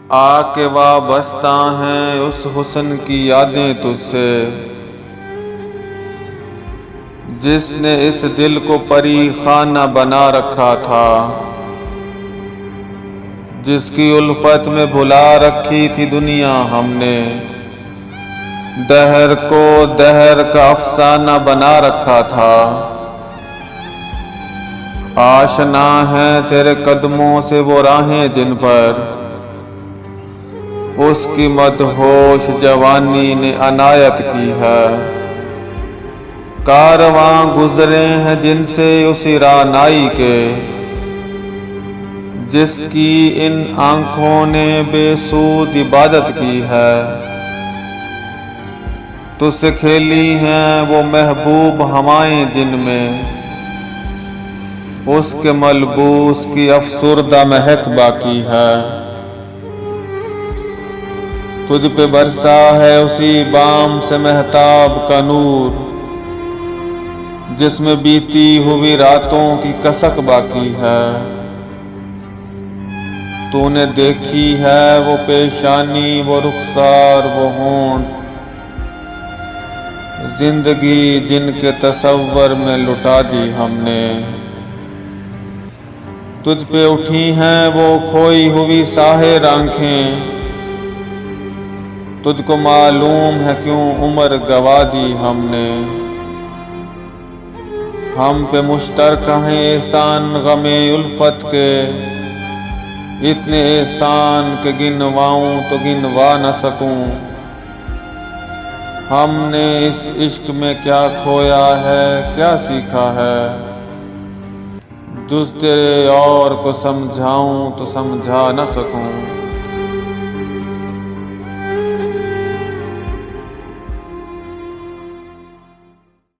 आके वाबस्ता हैं उस हुस्न की यादें तुझसे, जिसने इस दिल को परी खाना बना रखा था, जिसकी उल्फत में भुला रखी थी दुनिया हमने, दहर को दहर का अफसाना बना रखा था। आशना है तेरे कदमों से वो राहें जिन पर उसकी मदहोश जवानी ने अनायत की है। कारवां गुजरे हैं जिनसे उसी रानाई के, जिसकी इन आंखों ने बेसूद इबादत की है। तुझसे खेली हैं वो महबूब हवाएं जिनमें उसके मलबूस की अफसुर्दा महक बाकी है। तुझ पे बरसा है उसी बाम से महताब का नूर, जिसमें बीती हुई रातों की कसक बाकी है। तूने देखी है वो पेशानी, वो रुखसार, वो होंठ, जिंदगी जिनके तसव्वुर में लुटा दी हमने। तुझ पे उठी हैं वो खोई हुई साहिर आंखें, तुझको मालूम है क्यों उम्र गवा दी हमने। हम पे मुश्तरक हैं एहसान गमे उल्फत के, इतने एहसान के गिनवाऊं तो गिनवा न सकूं। हमने इस इश्क में क्या खोया है, क्या सीखा है, जुज़ तेरे और को समझाऊं तो समझा न सकूं।